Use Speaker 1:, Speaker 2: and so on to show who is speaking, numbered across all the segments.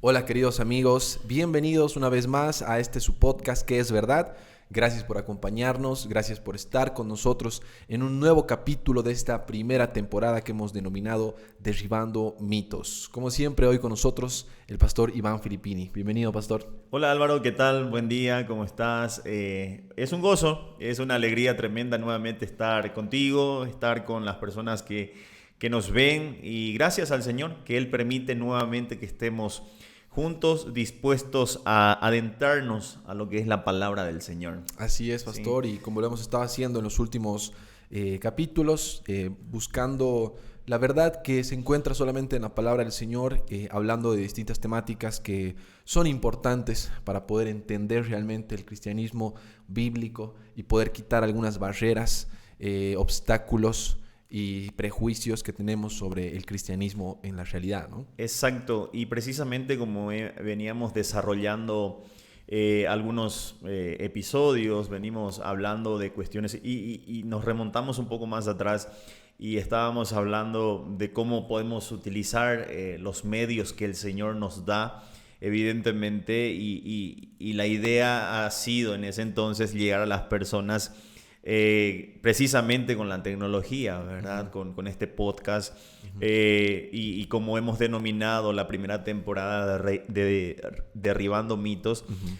Speaker 1: Hola queridos amigos, bienvenidos una vez más a su podcast que es verdad. Gracias por acompañarnos, gracias por estar con nosotros en un nuevo capítulo de esta primera temporada que hemos denominado Derribando Mitos. Como siempre, hoy con nosotros el pastor Iván Filippini. Bienvenido, pastor.
Speaker 2: Hola Álvaro, ¿qué tal? Buen día, ¿cómo estás? Es un gozo, es una alegría tremenda nuevamente estar contigo, estar con las personas que nos ven y gracias al Señor que Él permite nuevamente que estemos juntos, dispuestos a adentrarnos a lo que es la palabra del Señor.
Speaker 1: Así es,
Speaker 2: ¿Sí?
Speaker 1: pastor, y como lo hemos estado haciendo en los últimos capítulos, buscando la verdad que se encuentra solamente en la palabra del Señor, hablando de distintas temáticas que son importantes para poder entender realmente el cristianismo bíblico y poder quitar algunas barreras, obstáculos y prejuicios que tenemos sobre el cristianismo en la realidad, ¿no?
Speaker 2: Exacto, y precisamente como veníamos desarrollando algunos episodios, venimos hablando de cuestiones y nos remontamos un poco más atrás y estábamos hablando de cómo podemos utilizar los medios que el Señor nos da, evidentemente, y la idea ha sido en ese entonces llegar a las personas precisamente con la tecnología, ¿verdad?
Speaker 1: Ujú,
Speaker 2: Con este podcast
Speaker 1: ujú.
Speaker 2: y como hemos denominado la primera temporada de Derribando Mitos,
Speaker 1: Ujú,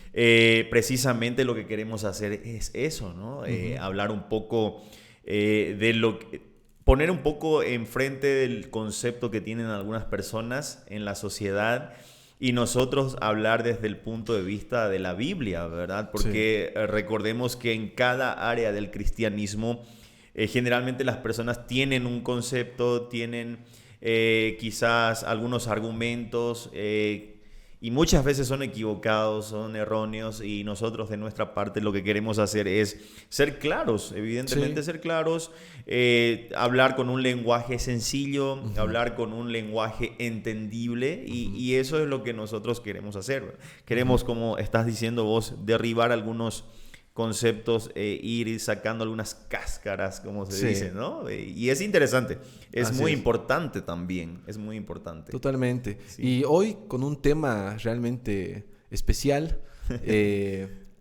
Speaker 2: precisamente lo que queremos hacer es eso, ¿no?
Speaker 1: ujú,
Speaker 2: Hablar un poco de lo que... Poner un poco enfrente del concepto que tienen algunas personas en la sociedad y nosotros hablar desde el punto de vista de la Biblia, ¿verdad?
Speaker 1: sí.
Speaker 2: Porque recordemos que en cada área del cristianismo generalmente las personas tienen un concepto, tienen quizás algunos argumentos y muchas veces son equivocados, son erróneos y nosotros de nuestra parte lo que queremos hacer es ser claros, evidentemente
Speaker 1: Sí.
Speaker 2: ser claros, hablar con un lenguaje sencillo,
Speaker 1: Ujú,
Speaker 2: hablar con un lenguaje entendible
Speaker 1: ujú,
Speaker 2: y eso es lo que nosotros queremos hacer. ¿Verdad?
Speaker 1: ujú.
Speaker 2: Queremos, como estás diciendo vos, derribar algunos conceptos, ir sacando algunas cáscaras, como se dice,
Speaker 1: Sí,
Speaker 2: ¿no? Y es interesante, es
Speaker 1: así
Speaker 2: muy
Speaker 1: es,
Speaker 2: importante también, es muy importante.
Speaker 1: totalmente.
Speaker 2: Sí.
Speaker 1: Y hoy con un tema realmente especial,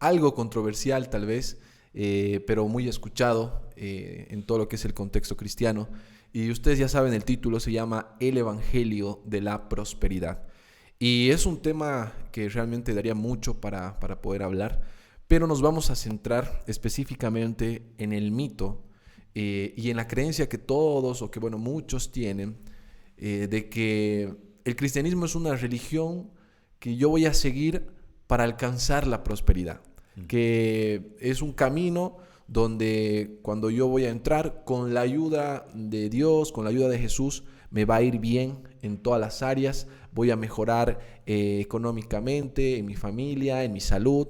Speaker 1: algo controversial tal vez, pero muy escuchado en todo lo que es el contexto cristiano. Y ustedes ya saben, el título se llama El Evangelio de la Prosperidad. Y es un tema que realmente daría mucho para poder hablar, pero nos vamos a centrar específicamente en el mito y en la creencia que todos, o que bueno, muchos tienen, de que el cristianismo es una religión que yo voy a seguir para alcanzar la prosperidad, que es un camino donde cuando yo voy a entrar con la ayuda de Dios, con la ayuda de Jesús, me va a ir bien en todas las áreas, voy a mejorar económicamente, en mi familia, en mi salud,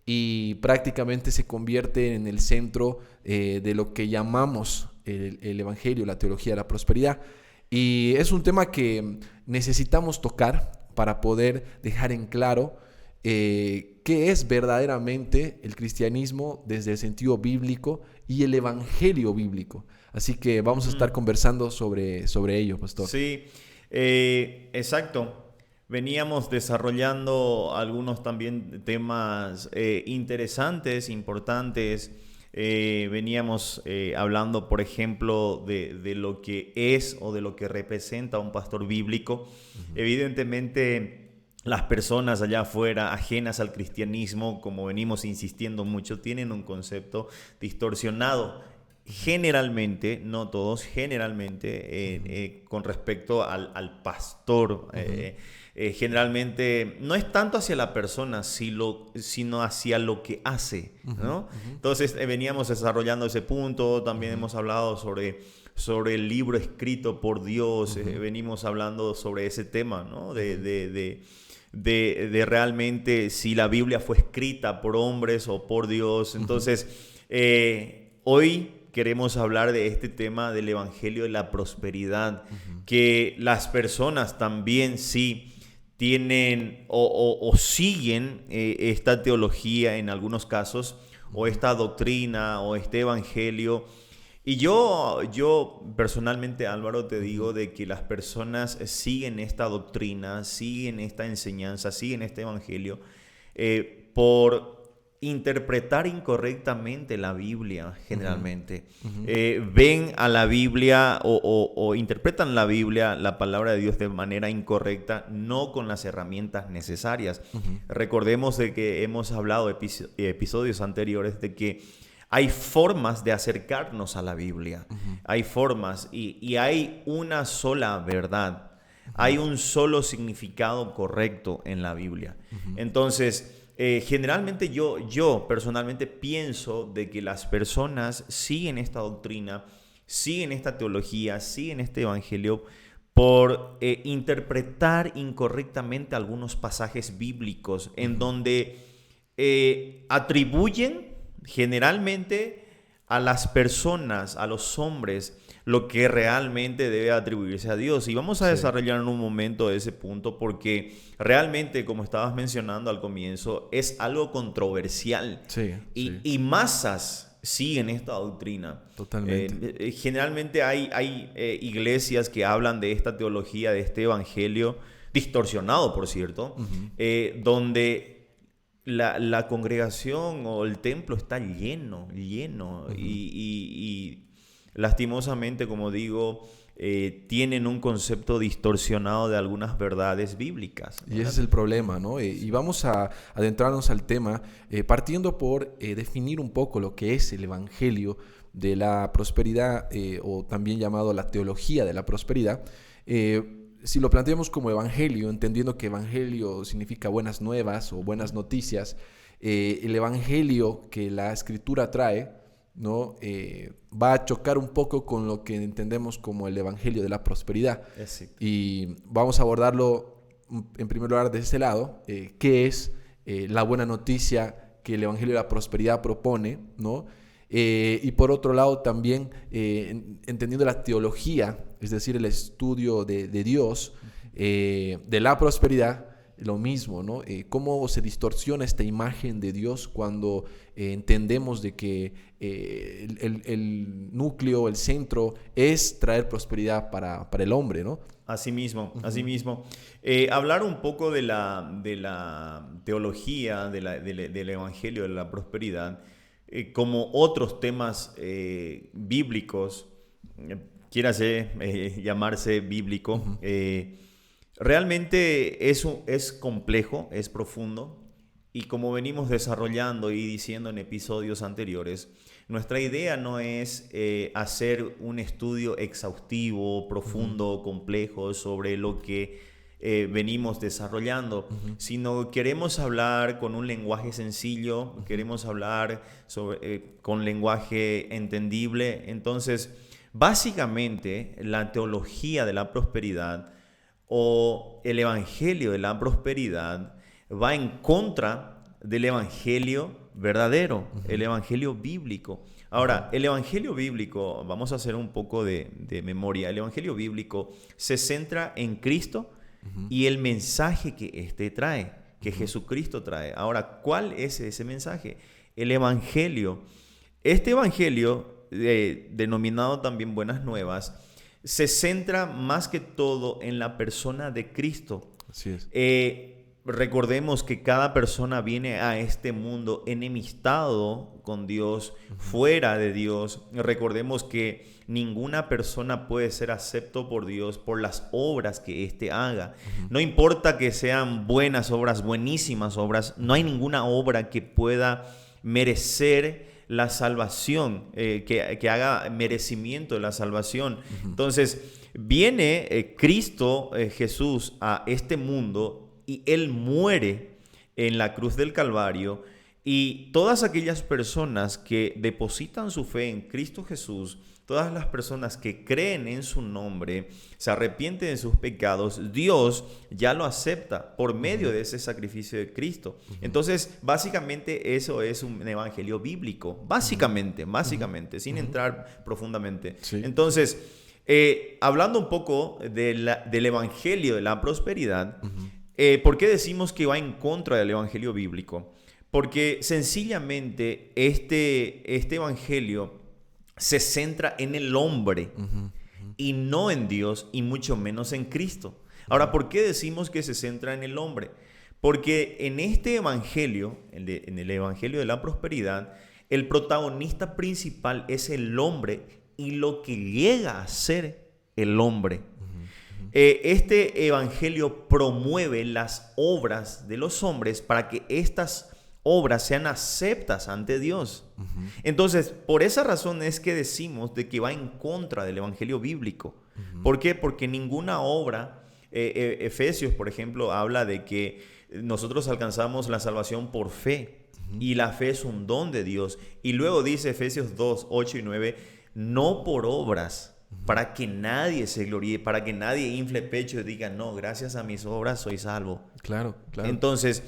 Speaker 1: y prácticamente se convierte en el centro de lo que llamamos el Evangelio, la teología de la prosperidad. Y es un tema que necesitamos tocar para poder dejar en claro qué es verdaderamente el cristianismo desde el sentido bíblico y el evangelio bíblico. Así que vamos a estar
Speaker 2: Ujú.
Speaker 1: conversando sobre ello, pastor.
Speaker 2: Sí, exacto. Veníamos desarrollando algunos también temas interesantes, importantes. Veníamos hablando, por ejemplo, de lo que es o de lo que representa un pastor bíblico.
Speaker 1: Ujú,
Speaker 2: Evidentemente, las personas allá afuera, ajenas al cristianismo, como venimos insistiendo mucho, tienen un concepto distorsionado
Speaker 1: ujú,
Speaker 2: generalmente, no todos, generalmente
Speaker 1: ujú,
Speaker 2: con respecto al pastor.
Speaker 1: ujú,
Speaker 2: Generalmente no es tanto hacia la persona, sino hacia lo que hace,
Speaker 1: ujú,
Speaker 2: ¿no?
Speaker 1: ujú,
Speaker 2: Entonces veníamos desarrollando ese punto, también
Speaker 1: ujú,
Speaker 2: hemos hablado sobre el libro escrito por Dios,
Speaker 1: ujú,
Speaker 2: venimos hablando sobre ese tema, ¿no?
Speaker 1: ujú,
Speaker 2: De realmente si la Biblia fue escrita por hombres o por Dios.
Speaker 1: ujú,
Speaker 2: Entonces, hoy queremos hablar de este tema del Evangelio de la Prosperidad,
Speaker 1: ujú,
Speaker 2: que las personas también sí tienen o siguen esta teología en algunos casos, o
Speaker 1: ujú,
Speaker 2: esta doctrina, o este Evangelio, Y yo personalmente, Álvaro, te digo de que las personas siguen esta doctrina, siguen esta enseñanza, siguen este evangelio por interpretar incorrectamente la Biblia, generalmente. Ven a la Biblia o interpretan la Biblia, la palabra de Dios, de manera incorrecta, no con las herramientas necesarias. Recordemos de que hemos hablado episodios anteriores de que hay formas de acercarnos a la Biblia. Hay formas y hay una sola verdad. Hay un solo significado correcto en la Biblia. Entonces, generalmente yo personalmente pienso de que las personas siguen esta doctrina, siguen esta teología, siguen este evangelio por interpretar incorrectamente algunos pasajes bíblicos en donde atribuyen generalmente a las personas, a los hombres, lo que realmente debe atribuirse a Dios. Y vamos a desarrollar en un momento ese punto porque realmente, como estabas mencionando al comienzo, es algo controversial. Y masas siguen esta doctrina.
Speaker 1: Totalmente.
Speaker 2: Generalmente hay iglesias que hablan de esta teología, de este evangelio, distorsionado, por cierto, donde la congregación o el templo está lleno. Y lastimosamente, como digo, tienen un concepto distorsionado de algunas verdades bíblicas, ¿verdad?
Speaker 1: Y ese es el problema, ¿no? Y vamos a adentrarnos al tema partiendo por definir un poco lo que es el evangelio de la prosperidad o también llamado la teología de la prosperidad. Si lo planteamos como evangelio, entendiendo que evangelio significa buenas nuevas o buenas noticias, el evangelio que la escritura trae, ¿no? Va a chocar un poco con lo que entendemos como el evangelio de la prosperidad. Y vamos a abordarlo en primer lugar de ese lado, qué es la buena noticia que el evangelio de la prosperidad propone, ¿no? Y por otro lado también entendiendo la teología, es decir, el estudio de Dios, de la prosperidad, lo mismo, ¿no? Cómo se distorsiona esta imagen de Dios cuando entendemos de que el núcleo, el centro es traer prosperidad para el hombre, ¿no?
Speaker 2: Así mismo. Hablar un poco de la teología, del evangelio de la prosperidad, como otros temas bíblicos, quiérase llamarse bíblico, realmente es complejo, es profundo, y como venimos desarrollando y diciendo en episodios anteriores, nuestra idea no es hacer un estudio exhaustivo, profundo, complejo sobre lo que venimos desarrollando, sino queremos hablar con un lenguaje sencillo, queremos hablar con lenguaje entendible. Entonces, básicamente, la teología de la prosperidad o el evangelio de la prosperidad va en contra del evangelio verdadero, el evangelio bíblico. Ahora, el evangelio bíblico, vamos a hacer un poco de memoria, el evangelio bíblico se centra en Cristo y el mensaje que éste trae, que Jesucristo trae. Ahora, ¿cuál es ese mensaje? El evangelio. Este evangelio, denominado también Buenas Nuevas, se centra más que todo en la persona de Cristo.
Speaker 1: Así es.
Speaker 2: Recordemos que cada persona viene a este mundo enemistado con Dios, fuera de Dios. Recordemos que ninguna persona puede ser acepto por Dios por las obras que éste haga. No importa que sean buenas obras, buenísimas obras, no hay ninguna obra que pueda merecer la salvación, que haga merecimiento de la salvación. Entonces, viene Cristo Jesús a este mundo y Él muere en la cruz del Calvario, y todas aquellas personas que depositan su fe en Cristo Jesús, todas las personas que creen en su nombre, se arrepienten de sus pecados, Dios ya lo acepta por medio de ese sacrificio de Cristo. Entonces, básicamente eso es un evangelio bíblico, básicamente, sin entrar profundamente.
Speaker 1: Sí.
Speaker 2: Entonces, hablando un poco del evangelio de la prosperidad, ¿por qué decimos que va en contra del evangelio bíblico? Porque sencillamente este evangelio se centra en el hombre y no en Dios y mucho menos en Cristo. Ahora, ¿por qué decimos que se centra en el hombre? Porque en este evangelio, en el evangelio de la prosperidad, el protagonista principal es el hombre y lo que llega a ser el hombre. Este evangelio promueve las obras de los hombres para que estas obras sean aceptas ante Dios. Entonces, por esa razón es que decimos de que va en contra del evangelio bíblico. ¿Por qué? Porque ninguna obra, Efesios, por ejemplo, habla de que nosotros alcanzamos la salvación por fe y la fe es un don de Dios. Y luego dice Efesios 2, 8 y 9, no por obras, para que nadie se gloríe, para que nadie infle pecho y diga, no, gracias a mis obras soy salvo.
Speaker 1: Claro.
Speaker 2: Entonces,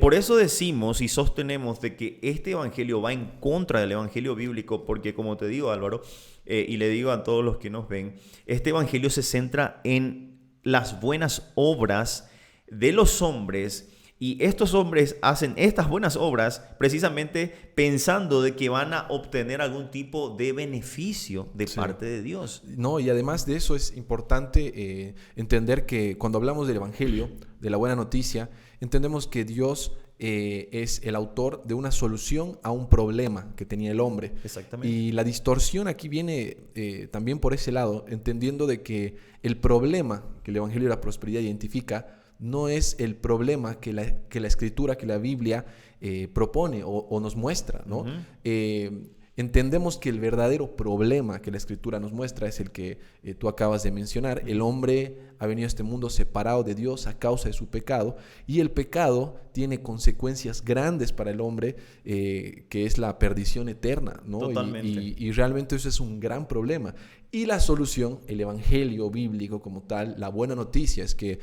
Speaker 2: por eso decimos y sostenemos de que este evangelio va en contra del evangelio bíblico, porque como te digo, Álvaro, y le digo a todos los que nos ven, este evangelio se centra en las buenas obras de los hombres, y estos hombres hacen estas buenas obras precisamente pensando de que van a obtener algún tipo de beneficio de parte de Dios.
Speaker 1: No, y además de eso es importante entender que cuando hablamos del evangelio, de la buena noticia, entendemos que Dios es el autor de una solución a un problema que tenía el hombre.
Speaker 2: Exactamente.
Speaker 1: Y la distorsión aquí viene también por ese lado, entendiendo de que el problema que el evangelio de la prosperidad identifica no es el problema que la escritura, que la Biblia propone o nos muestra, ¿no? Entendemos que el verdadero problema que la escritura nos muestra es el que tú acabas de mencionar. El hombre ha venido a este mundo separado de Dios a causa de su pecado, y el pecado tiene consecuencias grandes para el hombre, que es la perdición eterna, ¿no?
Speaker 2: Totalmente.
Speaker 1: Y realmente eso es un gran problema. Y la solución, el evangelio bíblico como tal, la buena noticia es que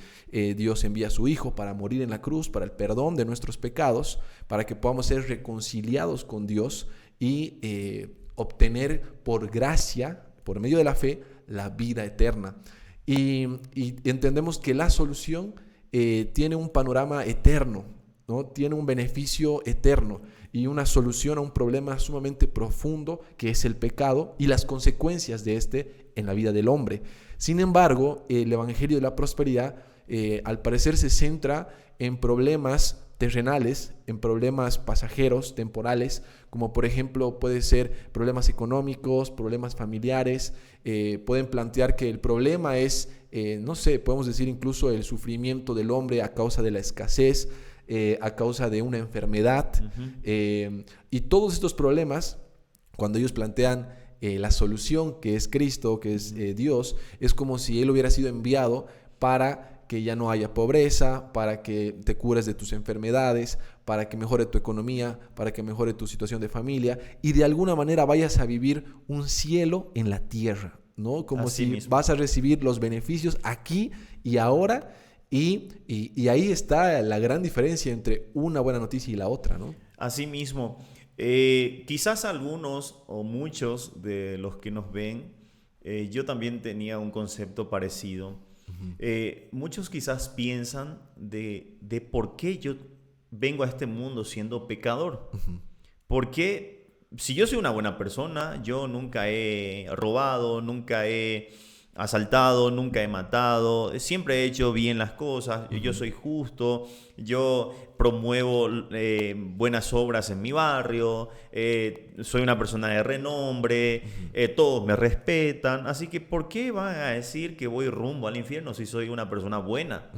Speaker 1: Dios envía a su Hijo para morir en la cruz, para el perdón de nuestros pecados, para que podamos ser reconciliados con Dios y obtener por gracia, por medio de la fe, la vida eterna. Y entendemos que la solución tiene un panorama eterno, ¿no? Tiene un beneficio eterno y una solución a un problema sumamente profundo que es el pecado y las consecuencias de este en la vida del hombre. Sin embargo, el evangelio de la prosperidad al parecer se centra en problemas terrenales, en problemas pasajeros, temporales, como por ejemplo puede ser problemas económicos, problemas familiares. Pueden plantear que el problema es, no sé, podemos decir incluso el sufrimiento del hombre a causa de la escasez, a causa de una enfermedad. Y todos estos problemas, cuando ellos plantean la solución, que es Cristo, que es Dios, es como si Él hubiera sido enviado para que ya no haya pobreza, para que te cures de tus enfermedades, para que mejore tu economía, para que mejore tu situación de familia y de alguna manera vayas a vivir un cielo en la tierra, ¿no? Como
Speaker 2: así
Speaker 1: si
Speaker 2: mismo
Speaker 1: vas a recibir los beneficios aquí y ahora, y ahí está la gran diferencia entre una buena noticia y la otra, ¿no?
Speaker 2: Así mismo. Quizás algunos o muchos de los que nos ven, yo también tenía un concepto parecido. Muchos quizás piensan de por qué yo vengo a este mundo siendo pecador. Porque si yo soy una buena persona, yo nunca he robado, nunca he asaltado, nunca he matado, siempre he hecho bien las cosas, yo soy justo, yo promuevo buenas obras en mi barrio, soy una persona de renombre, todos me respetan, así que ¿por qué van a decir que voy rumbo al infierno si soy una persona buena?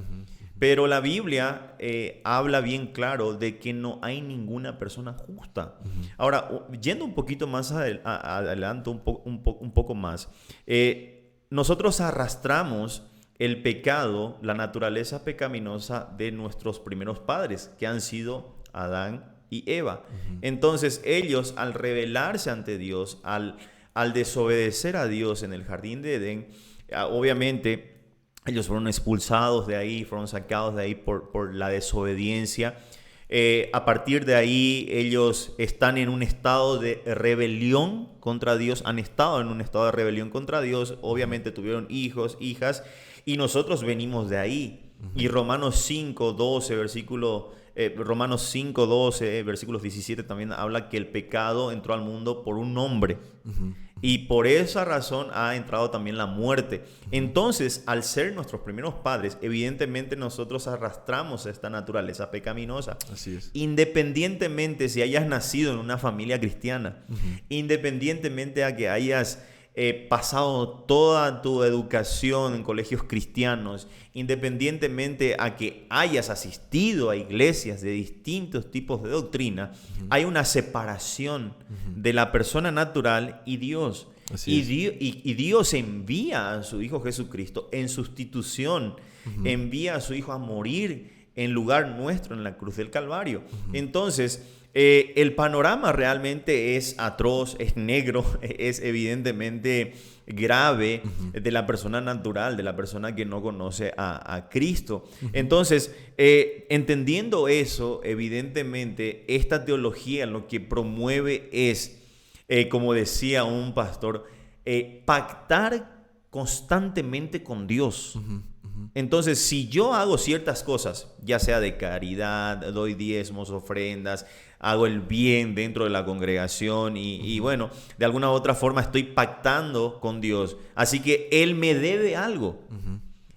Speaker 2: Pero la Biblia habla bien claro de que no hay ninguna persona justa. Ahora, yendo un poquito más adelante, un poco más, nosotros arrastramos el pecado, la naturaleza pecaminosa de nuestros primeros padres, que han sido Adán y Eva. Entonces ellos, al rebelarse ante Dios, al desobedecer a Dios en el jardín de Edén, obviamente ellos fueron expulsados de ahí, fueron sacados de ahí por la desobediencia. A partir de ahí ellos están en un estado de rebelión contra Dios, han estado en un estado de rebelión contra Dios, obviamente tuvieron hijos, hijas, y nosotros venimos de ahí. Y Romanos 5:12, versículos 17 también habla que el pecado entró al mundo por un hombre. Y por esa razón ha entrado también la muerte. Entonces, al ser nuestros primeros padres, evidentemente nosotros arrastramos esta naturaleza pecaminosa.
Speaker 1: Así es.
Speaker 2: Independientemente si hayas nacido en una familia cristiana, independientemente a que hayas pasado toda tu educación en colegios cristianos, independientemente a que hayas asistido a iglesias de distintos tipos de doctrina, hay una separación de la persona natural y Dios. Y Dios envía a su Hijo Jesucristo en sustitución, envía a su Hijo a morir en lugar nuestro en la cruz del Calvario. Entonces, el panorama realmente es atroz, es negro, es evidentemente grave de la persona natural, de la persona que no conoce a Cristo. Entonces, entendiendo eso, evidentemente, esta teología lo que promueve es, como decía un pastor, pactar constantemente con Dios. Entonces, si yo hago ciertas cosas, ya sea de caridad, doy diezmos, ofrendas, hago el bien dentro de la congregación y bueno, de alguna u otra forma estoy pactando con Dios. Así que Él me debe algo.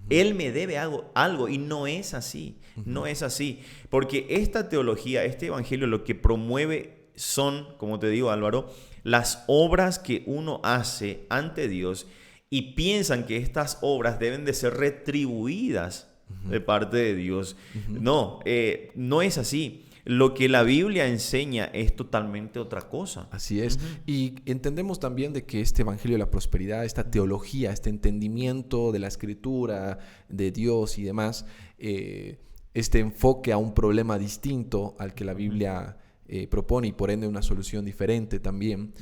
Speaker 2: Él me debe algo y no es así. No es así. Porque esta teología, este evangelio, lo que promueve son, como te digo, Álvaro, las obras que uno hace ante Dios y piensan que estas obras deben de ser retribuidas de parte de Dios. No, no es así. Lo que la Biblia enseña es totalmente otra cosa.
Speaker 1: Así es. Y entendemos también de que este evangelio de la prosperidad, esta teología, este entendimiento de la escritura, de Dios y demás, este enfoque a un problema distinto al que la Biblia propone y por ende una solución diferente también,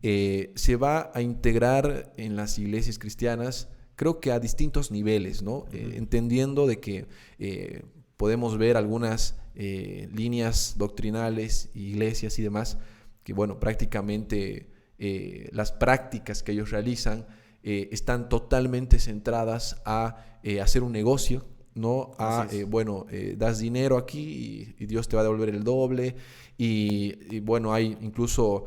Speaker 1: se va a integrar en las iglesias cristianas, creo que a distintos niveles, ¿no? Entendiendo de que podemos ver algunas líneas doctrinales, iglesias y demás, que bueno, prácticamente las prácticas que ellos realizan están totalmente centradas a hacer un negocio, ¿no? Das dinero aquí y Dios te va a devolver el doble. Y bueno, hay incluso,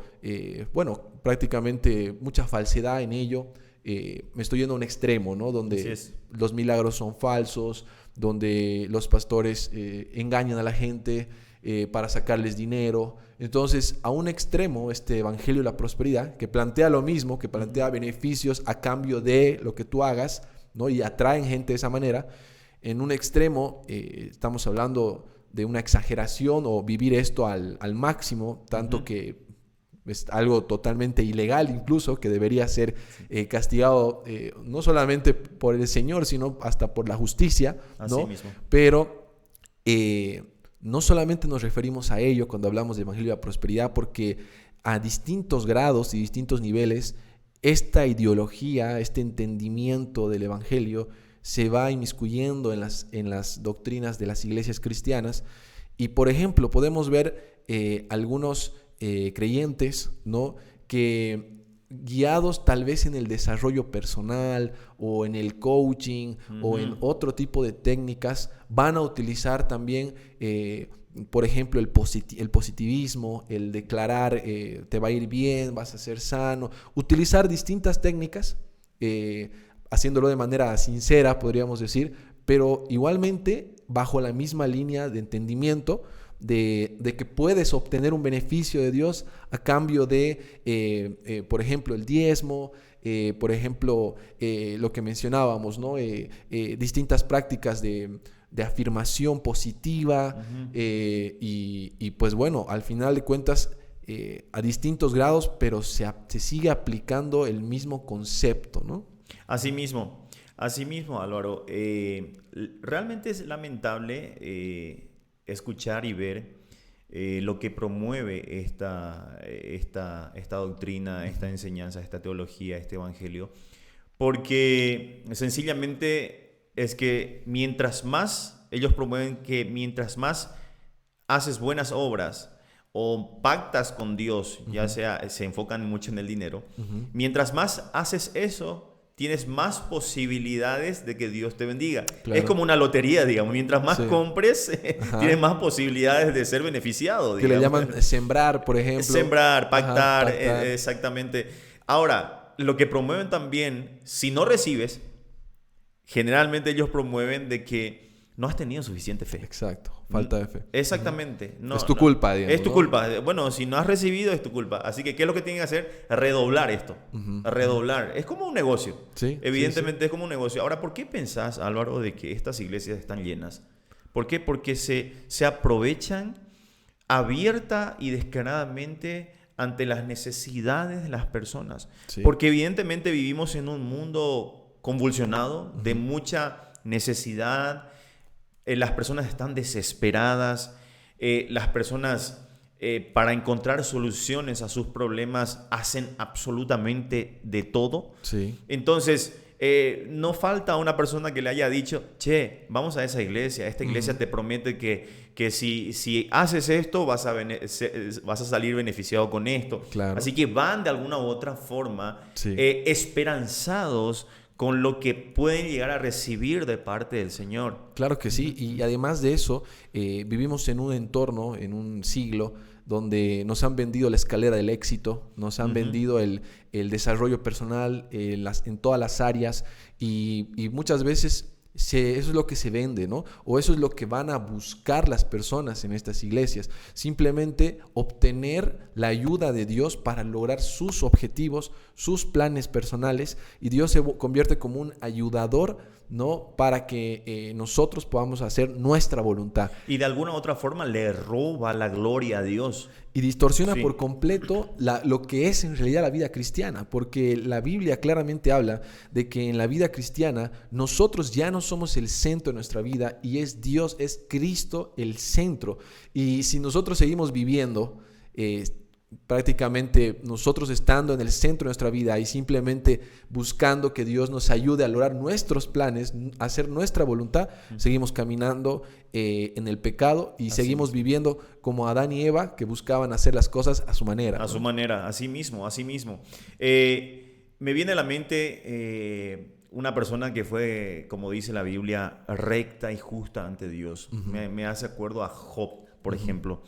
Speaker 1: prácticamente mucha falsedad en ello. Me estoy yendo a un extremo, ¿no? Donde los milagros son falsos, donde los pastores engañan a la gente para sacarles dinero. Entonces, a un extremo, este evangelio de la prosperidad, que plantea lo mismo, que plantea beneficios a cambio de lo que tú hagas, ¿no? Y atraen gente de esa manera. En un extremo, estamos hablando de una exageración o vivir esto al máximo, tanto que es algo totalmente ilegal incluso, que debería ser castigado no solamente por el Señor, sino hasta por la justicia, ¿no? Así mismo. Pero no solamente nos referimos a ello cuando hablamos de Evangelio de la Prosperidad, porque a distintos grados y distintos niveles, esta ideología, este entendimiento del Evangelio se va inmiscuyendo en las doctrinas de las iglesias cristianas. Y, por ejemplo, podemos ver algunos creyentes, ¿no?, que guiados tal vez en el desarrollo personal o en el coaching o en otro tipo de técnicas, van a utilizar también, por ejemplo, el positivismo, el declarar te va a ir bien, vas a ser sano, utilizar distintas técnicas, haciéndolo de manera sincera, podríamos decir, pero igualmente bajo la misma línea de entendimiento de que puedes obtener un beneficio de Dios a cambio de, por ejemplo, el diezmo, por ejemplo, lo que mencionábamos, ¿no? Distintas prácticas de afirmación positiva, y pues bueno, al final de cuentas, a distintos grados, pero se sigue aplicando el mismo concepto, ¿no?
Speaker 2: Asimismo, Álvaro, realmente es lamentable escuchar y ver lo que promueve esta doctrina, esta enseñanza, esta teología, este evangelio, porque sencillamente es que ellos promueven que mientras más haces buenas obras o pactas con Dios, ya sea, se enfocan mucho en el dinero, mientras más haces eso, tienes más posibilidades de que Dios te bendiga. Claro. Es como una lotería, digamos. Mientras más compres, tienes más posibilidades de ser beneficiado, digamos.
Speaker 1: Que le llaman sembrar, por ejemplo.
Speaker 2: Sembrar, pactar, exactamente. Ahora, lo que promueven también, si no recibes, generalmente ellos promueven de que no has tenido suficiente fe.
Speaker 1: Exacto, falta de fe.
Speaker 2: Exactamente. No,
Speaker 1: es tu culpa, digamos.
Speaker 2: Es tu culpa. Bueno, si no has recibido, es tu culpa. Así que, ¿qué es lo que tienen que hacer? Redoblar esto. Redoblar. Es como un negocio.
Speaker 1: Sí,
Speaker 2: Evidentemente es como un negocio. Ahora, ¿por qué pensás, Álvaro, de que estas iglesias están llenas? ¿Por qué? Porque se aprovechan abierta y descaradamente ante las necesidades de las personas.
Speaker 1: Sí.
Speaker 2: Porque evidentemente vivimos en un mundo convulsionado, de mucha necesidad. Las personas están desesperadas, las personas para encontrar soluciones a sus problemas hacen absolutamente de todo.
Speaker 1: Sí.
Speaker 2: Entonces, no falta una persona que le haya dicho, che, vamos a esa iglesia, esta iglesia te promete que si haces esto vas a salir beneficiado con esto.
Speaker 1: Claro.
Speaker 2: Así que van de alguna u otra forma
Speaker 1: Sí.
Speaker 2: esperanzados con lo que pueden llegar a recibir de parte del Señor.
Speaker 1: Claro que sí, y además de eso, vivimos en un entorno, en un siglo, donde nos han vendido la escalera del éxito, nos han vendido el desarrollo personal en todas las áreas, y muchas veces eso es lo que se vende, ¿no? O eso es lo que van a buscar las personas en estas iglesias. Simplemente obtener la ayuda de Dios para lograr sus objetivos, sus planes personales, y Dios se convierte como un ayudador, ¿no? Para que nosotros podamos hacer nuestra voluntad.
Speaker 2: Y de alguna u otra forma le roba la gloria a Dios.
Speaker 1: Y distorsiona
Speaker 2: Sí.
Speaker 1: por completo lo que es en realidad la vida cristiana, porque la Biblia claramente habla de que en la vida cristiana nosotros ya no somos el centro de nuestra vida, y es Dios, es Cristo el centro. Y si nosotros seguimos viviendo prácticamente nosotros estando en el centro de nuestra vida y simplemente buscando que Dios nos ayude a lograr nuestros planes, a hacer nuestra voluntad, seguimos caminando en el pecado y seguimos viviendo como Adán y Eva, que buscaban hacer las cosas a su manera.
Speaker 2: A su manera, así mismo, así mismo. Me viene a la mente una persona que fue, como dice la Biblia, recta y justa ante Dios. Me hace acuerdo a Job, por ejemplo.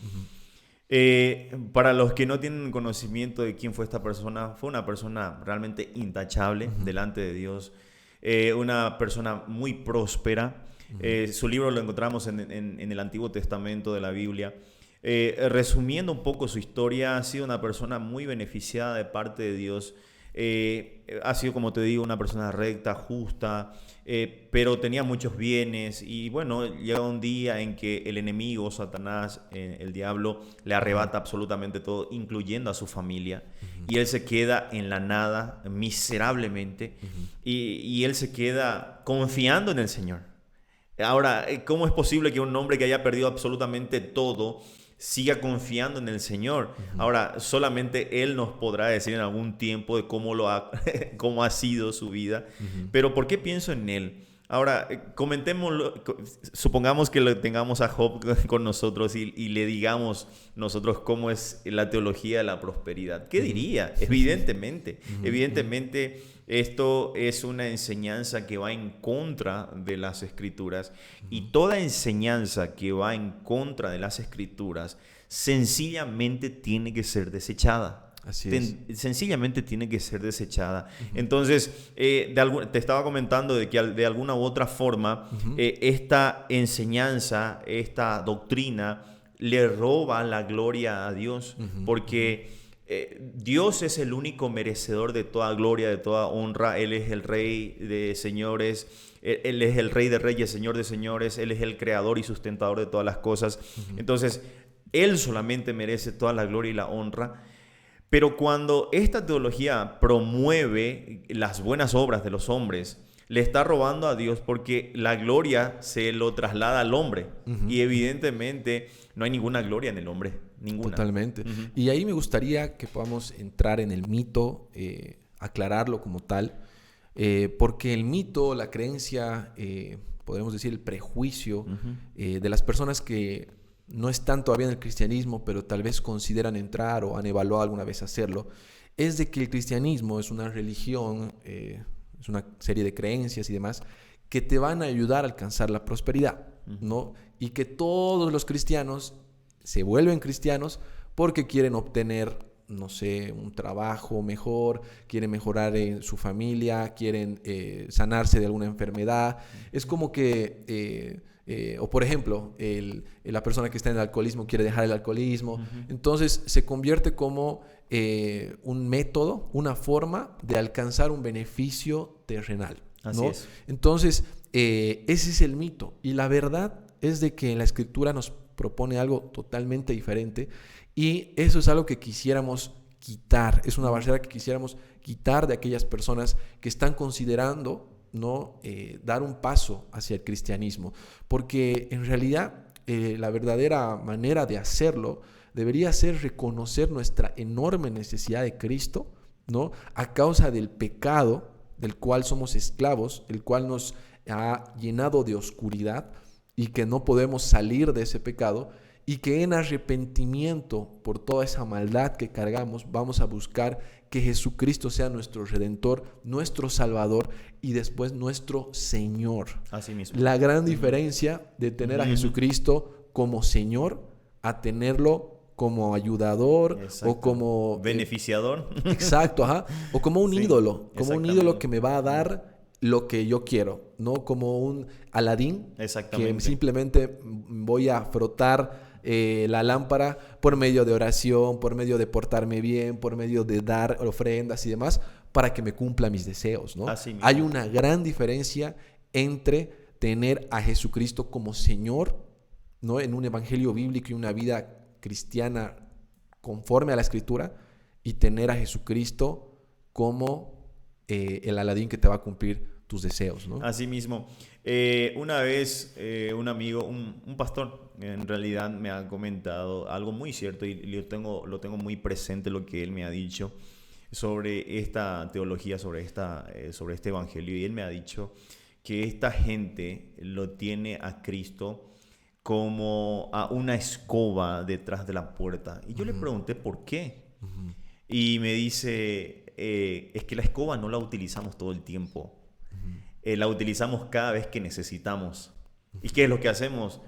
Speaker 2: Para los que no tienen conocimiento de quién fue esta persona, fue una persona realmente intachable delante de Dios, una persona muy próspera. Su libro lo encontramos en el Antiguo Testamento de la Biblia. Resumiendo un poco su historia, ha sido una persona muy beneficiada de parte de Dios. Ha sido, como te digo, una persona recta, justa, pero tenía muchos bienes, y bueno, llega un día en que el enemigo, Satanás, el diablo, le arrebata absolutamente todo, incluyendo a su familia, y él se queda en la nada miserablemente, y él se queda confiando en el Señor. Ahora, ¿cómo es posible que un hombre que haya perdido absolutamente todo siga confiando en el Señor? Ahora, solamente Él nos podrá decir en algún tiempo de cómo ha sido su vida. Pero ¿por qué pienso en Él? Ahora, comentémoslo, supongamos que lo tengamos a Job con nosotros y le digamos nosotros cómo es la teología de la prosperidad. ¿Qué diría? Evidentemente, esto es una enseñanza que va en contra de las Escrituras, y toda enseñanza que va en contra de las Escrituras sencillamente tiene que ser desechada.
Speaker 1: Así es.
Speaker 2: Sencillamente tiene que ser desechada. Entonces, te estaba comentando de que de alguna u otra forma esta enseñanza, esta doctrina le roba la gloria a Dios, porque Dios es el único merecedor de toda gloria, de toda honra. Él es el Rey de señores, Él es el Rey de reyes, Señor de señores. Él es el creador y sustentador de todas las cosas. Entonces, Él solamente merece toda la gloria y la honra. Pero cuando esta teología promueve las buenas obras de los hombres, le está robando a Dios, porque la gloria se lo traslada al hombre. Y evidentemente no hay ninguna gloria en el hombre, ninguna.
Speaker 1: Totalmente. Y ahí me gustaría que podamos entrar en el mito, aclararlo como tal, porque el mito, la creencia, podemos decir el prejuicio de las personas que no están todavía en el cristianismo, pero tal vez consideran entrar o han evaluado alguna vez hacerlo, es de que el cristianismo es una religión, es una serie de creencias y demás que te van a ayudar a alcanzar la prosperidad, ¿no? Y que todos los cristianos se vuelven cristianos porque quieren obtener no sé, un trabajo mejor, quieren mejorar en su familia, quieren sanarse de alguna enfermedad. Es como que, o por ejemplo, la persona que está en el alcoholismo quiere dejar el alcoholismo.
Speaker 2: Ujú.
Speaker 1: Entonces se convierte como un método, una forma de alcanzar un beneficio terrenal,
Speaker 2: Así
Speaker 1: ¿no?
Speaker 2: es.
Speaker 1: Entonces, ese es el mito. Y la verdad es de que la Escritura nos propone algo totalmente diferente, y eso es algo que quisiéramos quitar. Es una barrera que quisiéramos quitar de aquellas personas que están considerando, ¿no? Dar un paso hacia el cristianismo, porque en realidad la verdadera manera de hacerlo debería ser reconocer nuestra enorme necesidad de Cristo, ¿no? A causa del pecado del cual somos esclavos, el cual nos ha llenado de oscuridad y que no podemos salir de ese pecado, y que en arrepentimiento por toda esa maldad que cargamos vamos a buscar que Jesucristo sea nuestro Redentor, nuestro Salvador y después nuestro Señor.
Speaker 2: Así mismo.
Speaker 1: La gran diferencia de tener a Jesucristo como Señor a tenerlo como ayudador.
Speaker 2: Exacto.
Speaker 1: O como
Speaker 2: beneficiador.
Speaker 1: Exacto, ajá. O como un
Speaker 2: Sí,
Speaker 1: ídolo, como un ídolo
Speaker 2: exactamente.
Speaker 1: que me va a dar lo que yo quiero, no como un Aladín que
Speaker 2: Exactamente.
Speaker 1: simplemente voy a frotar la lámpara por medio de oración, por medio de portarme bien, por medio de dar ofrendas y demás para que me cumpla mis deseos, ¿no?
Speaker 2: Así mismo.
Speaker 1: Hay una gran diferencia entre tener a Jesucristo como Señor, ¿no? En un evangelio bíblico y una vida cristiana conforme a la Escritura, y tener a Jesucristo como el Aladín que te va a cumplir tus deseos, ¿no?
Speaker 2: Así mismo. Una vez un amigo, un pastor, en realidad me ha comentado algo muy cierto, y lo tengo muy presente lo que él me ha dicho sobre esta teología, sobre este evangelio. Y él me ha dicho que esta gente lo tiene a Cristo como a una escoba detrás de la puerta. Y yo le pregunté por qué. Y me dice, es que la escoba no la utilizamos todo el tiempo. La utilizamos cada vez que necesitamos. ¿Y qué es lo que hacemos?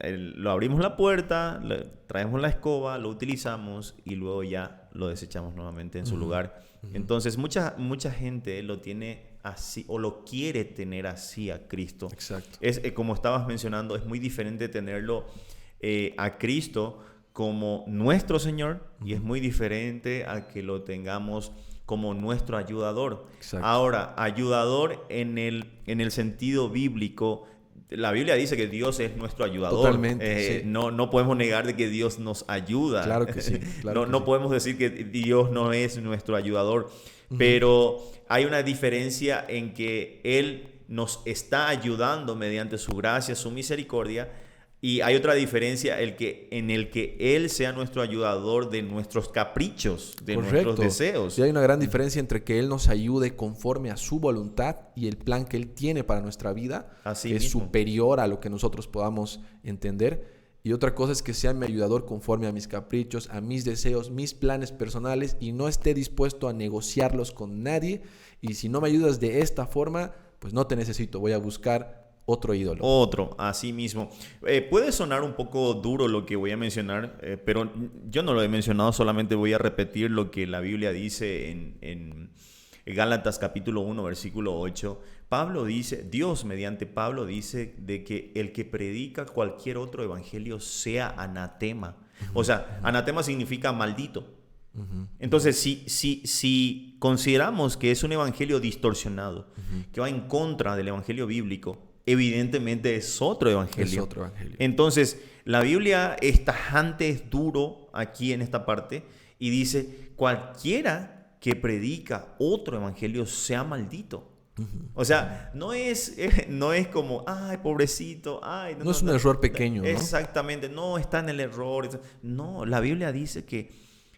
Speaker 2: Lo abrimos la puerta, traemos la escoba, lo utilizamos y luego ya lo desechamos nuevamente en su lugar. Entonces mucha gente lo tiene así, o lo quiere tener así a Cristo.
Speaker 1: Exacto.
Speaker 2: Como estabas mencionando, es muy diferente tenerlo a Cristo como nuestro Señor, y es muy diferente a que lo tengamos como nuestro ayudador.
Speaker 1: Exacto.
Speaker 2: Ahora, ayudador en el sentido bíblico, la Biblia dice que Dios es nuestro ayudador.
Speaker 1: Totalmente, sí.
Speaker 2: No podemos negar de que Dios nos ayuda.
Speaker 1: Claro que sí. Claro que
Speaker 2: No
Speaker 1: sí.
Speaker 2: podemos decir que Dios no es nuestro ayudador, pero hay una diferencia en que Él nos está ayudando mediante su gracia, su misericordia. Y hay otra diferencia en el que Él sea nuestro ayudador de nuestros caprichos, de nuestros deseos.
Speaker 1: Y hay una gran diferencia entre que Él nos ayude conforme a su voluntad y el plan que Él tiene para nuestra vida,
Speaker 2: Así
Speaker 1: que es
Speaker 2: mismo.
Speaker 1: superior a lo que nosotros podamos entender. Y otra cosa es que sea mi ayudador conforme a mis caprichos, a mis deseos, mis planes personales, y no esté dispuesto a negociarlos con nadie. Y si no me ayudas de esta forma, pues no te necesito, voy a buscar otro ídolo.
Speaker 2: Otro, así mismo. Puede sonar un poco duro lo que voy a mencionar, pero yo no lo he mencionado, solamente voy a repetir lo que la Biblia dice en Gálatas capítulo 1, versículo 8. Pablo dice, Dios mediante Pablo dice de que el que predica cualquier otro evangelio sea anatema. O sea, anatema significa maldito. Entonces, si consideramos que es un evangelio distorsionado, que va en contra del evangelio bíblico, evidentemente es otro evangelio.
Speaker 1: Es otro evangelio.
Speaker 2: Entonces, la Biblia es tajante, es duro aquí en esta parte, y dice, cualquiera que predica otro evangelio sea maldito. O sea, no es como, ay, pobrecito, ay.
Speaker 1: No es un error pequeño, ¿no?
Speaker 2: Exactamente, no está en el error. No, la Biblia dice que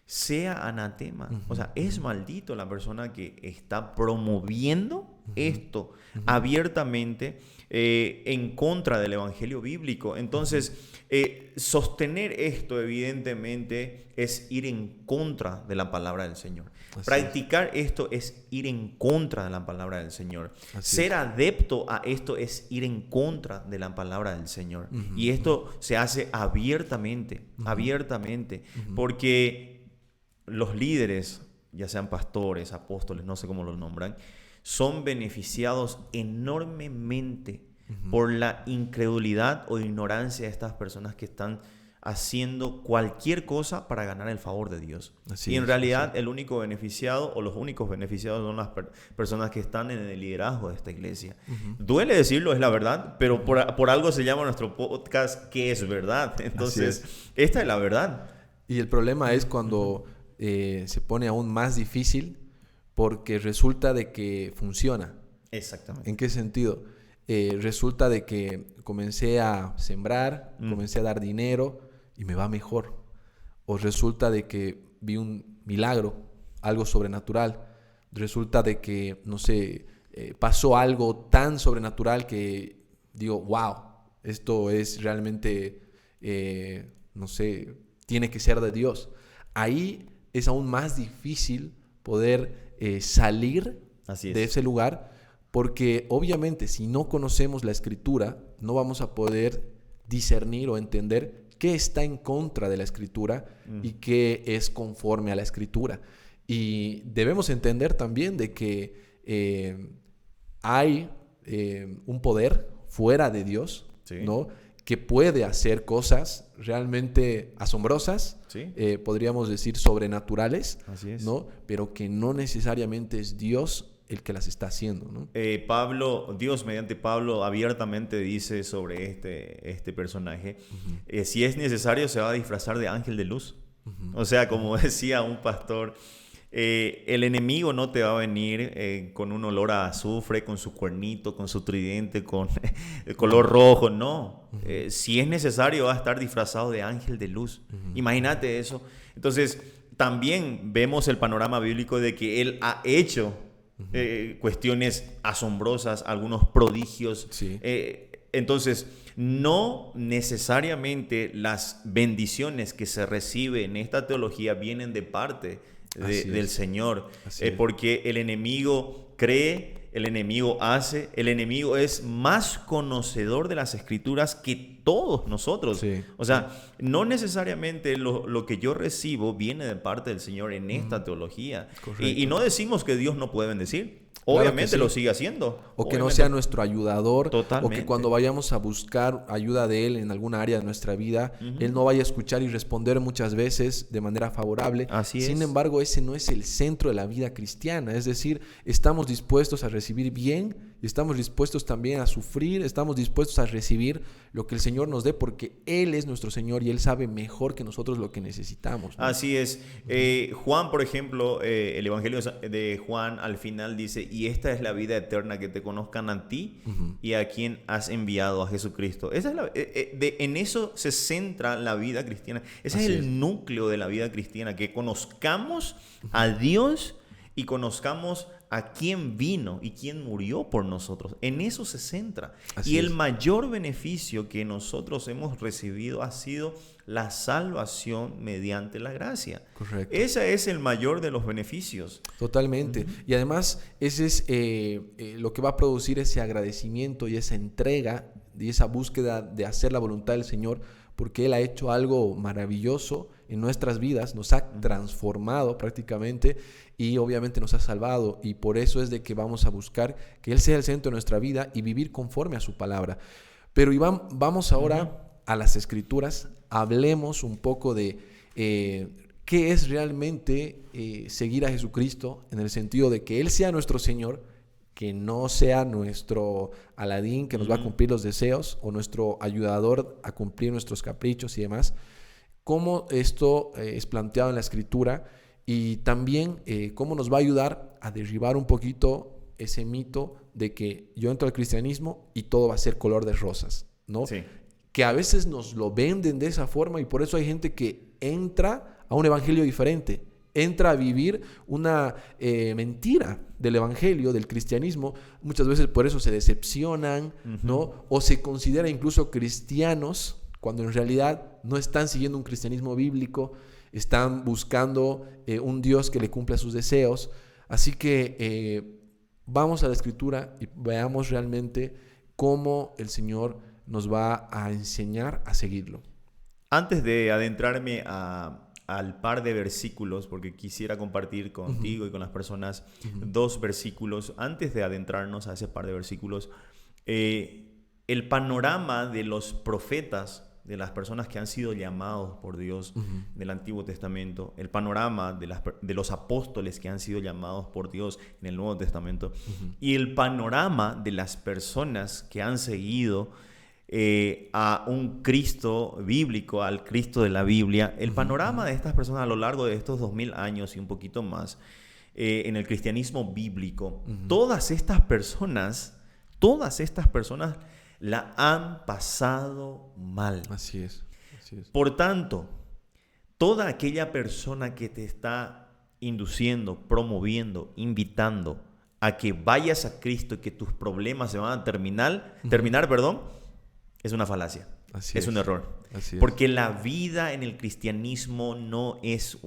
Speaker 2: sea anatema. O sea, es maldito la persona que está promoviendo esto abiertamente en contra del evangelio bíblico. Entonces, sostener esto evidentemente es ir en contra de la palabra del Señor.
Speaker 1: Así
Speaker 2: Practicar esto es ir en contra de la palabra del Señor.
Speaker 1: Así
Speaker 2: Ser adepto a esto es ir en contra de la palabra del Señor. Y esto se hace abiertamente, porque los líderes, ya sean pastores, apóstoles, no sé cómo los nombran, son beneficiados enormemente por la incredulidad o ignorancia de estas personas que están haciendo cualquier cosa para ganar el favor de Dios. Y en realidad el único beneficiado o los únicos beneficiados son las personas que están en el liderazgo de esta iglesia. Duele decirlo, es la verdad, pero por algo se llama nuestro podcast ¿Qué es verdad? Entonces, esta es la verdad.
Speaker 1: Y el problema es cuando se pone aún más difícil porque resulta de que funciona.
Speaker 2: Exactamente.
Speaker 1: ¿En qué sentido? Resulta de que comencé a sembrar, comencé a dar dinero y me va mejor. O resulta de que vi un milagro, algo sobrenatural. Resulta de que, no sé, pasó algo tan sobrenatural que digo, wow, esto es realmente, no sé, tiene que ser de Dios. Ahí es aún más difícil poder salir de ese lugar, porque obviamente si no conocemos la Escritura, no vamos a poder discernir o entender qué está en contra de la Escritura y qué es conforme a la Escritura. Y debemos entender también de que hay un poder fuera de Dios, ¿no?, que puede hacer cosas realmente asombrosas, podríamos decir sobrenaturales, ¿no?, pero que no necesariamente es Dios el que las está haciendo, ¿no?
Speaker 2: Dios mediante Pablo abiertamente dice sobre este personaje, si es necesario se va a disfrazar de ángel de luz. O sea, como decía un pastor, el enemigo no te va a venir con un olor a azufre, con su cuernito, con su tridente, con el color rojo, no. Si es necesario va a estar disfrazado de ángel de luz. Imagínate eso. Entonces, también vemos el panorama bíblico de que él ha hecho cuestiones asombrosas, algunos prodigios. Entonces, no necesariamente las bendiciones que se reciben en esta teología vienen de parte del Señor, porque el enemigo cree, el enemigo hace, el enemigo es más conocedor de las Escrituras que todos nosotros. O sea, no necesariamente lo que yo recibo viene de parte del Señor en esta teología. Y no decimos que Dios no puede bendecir. Obviamente claro lo sigue haciendo.
Speaker 1: O que no sea nuestro ayudador.
Speaker 2: Totalmente.
Speaker 1: O que cuando vayamos a buscar ayuda de Él en alguna área de nuestra vida, Él no vaya a escuchar y responder muchas veces de manera favorable.
Speaker 2: Así es.
Speaker 1: Sin embargo, ese no es el centro de la vida cristiana. Es decir, estamos dispuestos a recibir bien y estamos dispuestos también a sufrir. Estamos dispuestos a recibir lo que el Señor nos dé porque Él es nuestro Señor y Él sabe mejor que nosotros lo que necesitamos, ¿no?
Speaker 2: Así es. Juan, por ejemplo, el Evangelio de Juan al final dice: y esta es la vida eterna, que te conozcan a ti y a quien has enviado, a Jesucristo. Esa es en eso se centra la vida cristiana. Ese es el núcleo de la vida cristiana, que conozcamos a Dios y conozcamos a quién vino y quién murió por nosotros. En eso se centra. Y el mayor beneficio que nosotros hemos recibido ha sido la salvación mediante la gracia.
Speaker 1: Correcto.
Speaker 2: Ese es el mayor de los beneficios.
Speaker 1: Totalmente. Y además, ese es lo que va a producir ese agradecimiento y esa entrega y esa búsqueda de hacer la voluntad del Señor, porque Él ha hecho algo maravilloso en nuestras vidas, nos ha transformado prácticamente y obviamente nos ha salvado, y por eso es de que vamos a buscar que Él sea el centro de nuestra vida y vivir conforme a su palabra. Pero Iván, vamos ahora a las Escrituras, hablemos un poco de qué es realmente seguir a Jesucristo, en el sentido de que Él sea nuestro Señor, que no sea nuestro Aladín que nos va a cumplir los deseos o nuestro ayudador a cumplir nuestros caprichos y demás. Cómo esto es planteado en la Escritura y también cómo nos va a ayudar a derribar un poquito ese mito de que yo entro al cristianismo y todo va a ser color de rosas, ¿no?
Speaker 2: Sí.
Speaker 1: Que a veces nos lo venden de esa forma y por eso hay gente que entra a un evangelio diferente, entra a vivir una mentira del evangelio, del cristianismo. Muchas veces por eso se decepcionan, ¿no? O se considera incluso cristianos cuando en realidad no están siguiendo un cristianismo bíblico, están buscando un Dios que le cumpla sus deseos. Así que vamos a la Escritura y veamos realmente cómo el Señor nos va a enseñar a seguirlo.
Speaker 2: Antes de adentrarme a al par de versículos, porque quisiera compartir contigo y con las personas dos versículos, antes de adentrarnos a ese par de versículos. El panorama de los profetas, de las personas que han sido llamados por Dios del Antiguo Testamento, el panorama de los apóstoles que han sido llamados por Dios en el Nuevo Testamento, y el panorama de las personas que han seguido a un Cristo bíblico, al Cristo de la Biblia. El panorama de estas personas a lo largo de estos 2000 años y un poquito más en el cristianismo bíblico, todas estas personas la han pasado mal.
Speaker 1: Así es.
Speaker 2: Por tanto, toda aquella persona que te está induciendo, promoviendo, invitando a que vayas a Cristo y que tus problemas se van a terminar, es una falacia. Es un error. Porque la vida en el cristianismo no es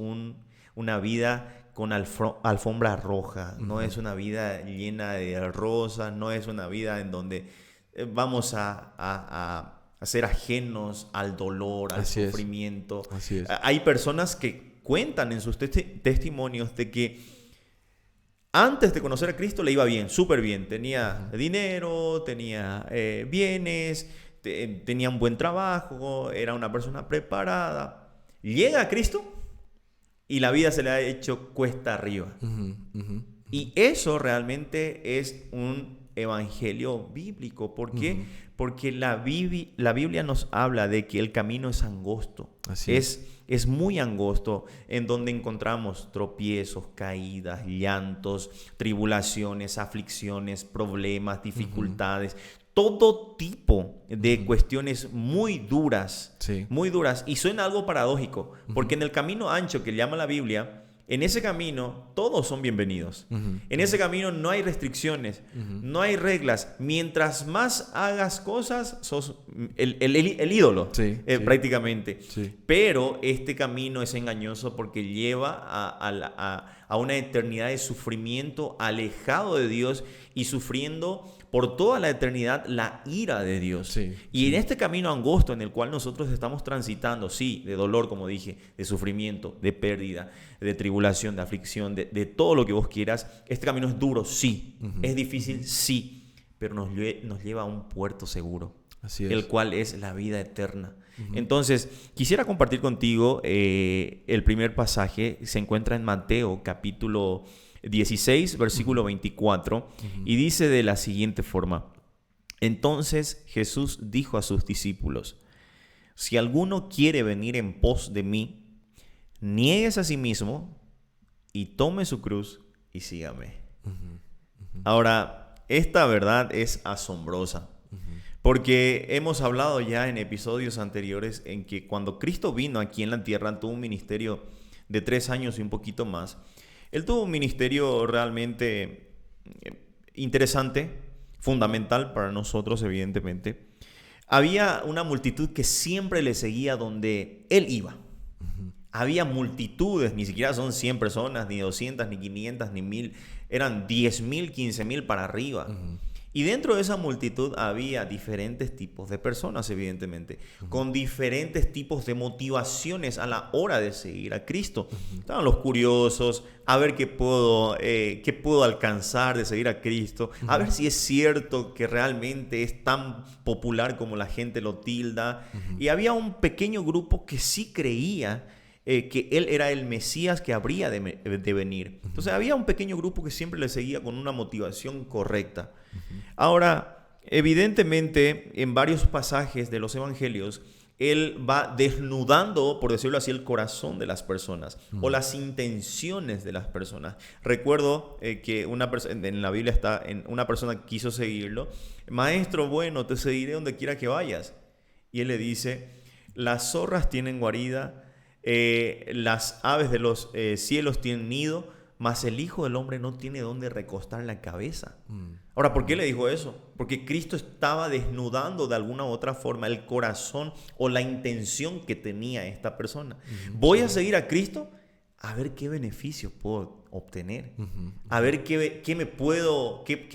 Speaker 2: una vida con alfombra roja, no es una vida llena de rosas, no es una vida en donde vamos a ser ajenos al dolor, al sufrimiento. Hay personas que cuentan en sus testimonios de que antes de conocer a Cristo le iba bien, súper bien. Tenía dinero, tenía bienes, tenía un buen trabajo, era una persona preparada. Llega a Cristo y la vida se le ha hecho cuesta arriba. Y eso realmente es un evangelio bíblico. ¿Por qué? Porque la Biblia nos habla de que el camino es angosto. Es muy angosto, en donde encontramos tropiezos, caídas, llantos, tribulaciones, aflicciones, problemas, dificultades, todo tipo de cuestiones muy duras, y suena algo paradójico, porque en el camino ancho que llama la Biblia, en ese camino todos son bienvenidos. En ese camino no hay restricciones, no hay reglas. Mientras más hagas cosas, sos el ídolo, prácticamente. Pero este camino es engañoso porque lleva a una eternidad de sufrimiento, alejado de Dios y sufriendo por toda la eternidad la ira de Dios. Y en este camino angosto en el cual nosotros estamos transitando, de dolor, como dije, de sufrimiento, de pérdida, de tribulación, de aflicción, de todo lo que vos quieras, este camino es duro, es difícil, pero nos lleva a un puerto seguro, el cual es la vida eterna. Entonces, quisiera compartir contigo el primer pasaje. Se encuentra en Mateo, capítulo 16, versículo 24, y dice de la siguiente forma: entonces Jesús dijo a sus discípulos: si alguno quiere venir en pos de mí, niéguese a sí mismo y tome su cruz y sígame. Ahora, esta verdad es asombrosa, porque hemos hablado ya en episodios anteriores en que cuando Cristo vino aquí en la tierra, tuvo un ministerio de 3 años y un poquito más. Él tuvo un ministerio realmente interesante, fundamental para nosotros, evidentemente. Había una multitud que siempre le seguía donde él iba. Había multitudes, ni siquiera son 100 personas, ni 200, ni 500, ni 1000. Eran 10,000, 15,000 para arriba. Y dentro de esa multitud había diferentes tipos de personas, evidentemente, con diferentes tipos de motivaciones a la hora de seguir a Cristo. Estaban los curiosos, a ver qué puedo alcanzar de seguir a Cristo, a ver si es cierto que realmente es tan popular como la gente lo tilda. Y había un pequeño grupo que sí creía que él era el Mesías que habría de venir. Entonces había un pequeño grupo que siempre le seguía con una motivación correcta. Ahora, evidentemente, en varios pasajes de los evangelios, él va desnudando, por decirlo así, el corazón de las personas o las intenciones de las personas. Recuerdo que en la Biblia está, una persona quiso seguirlo: maestro, bueno, te seguiré donde quiera que vayas. Y él le dice: las zorras tienen guarida, las aves de los cielos tienen nido, mas el Hijo del Hombre no tiene dónde recostar la cabeza. Ahora, ¿por qué le dijo eso? Porque Cristo estaba desnudando de alguna u otra forma el corazón o la intención que tenía esta persona. Voy a seguir a Cristo a ver qué beneficios puedo obtener, a ver qué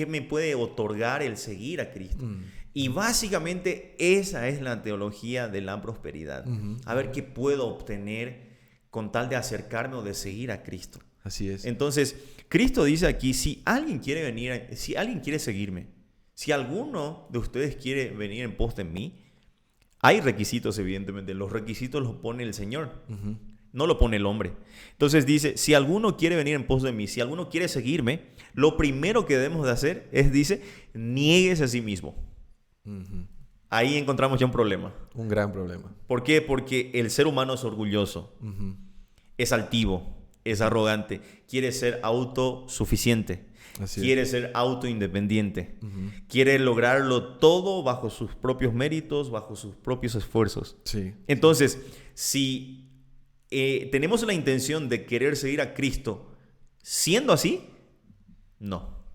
Speaker 2: me puede otorgar el seguir a Cristo. Y básicamente esa es la teología de la prosperidad. A ver qué puedo obtener con tal de acercarme o de seguir a Cristo.
Speaker 1: Así es.
Speaker 2: Entonces, Cristo dice aquí, si alguien quiere venir, si alguien quiere seguirme, si alguno de ustedes quiere venir en pos de mí, hay requisitos, evidentemente. Los requisitos los pone el Señor, no lo pone el hombre. Entonces dice, si alguno quiere venir en pos de mí, si alguno quiere seguirme, lo primero que debemos de hacer es, dice, niéguese a sí mismo. Ahí encontramos ya un problema.
Speaker 1: Un gran problema.
Speaker 2: ¿Por qué? Porque el ser humano es orgulloso, es altivo, es arrogante, quiere ser autosuficiente. Quiere ser autoindependiente. Quiere lograrlo todo bajo sus propios méritos, bajo sus propios esfuerzos.
Speaker 1: Sí.
Speaker 2: Entonces, si tenemos la intención de querer seguir a Cristo siendo así,
Speaker 1: no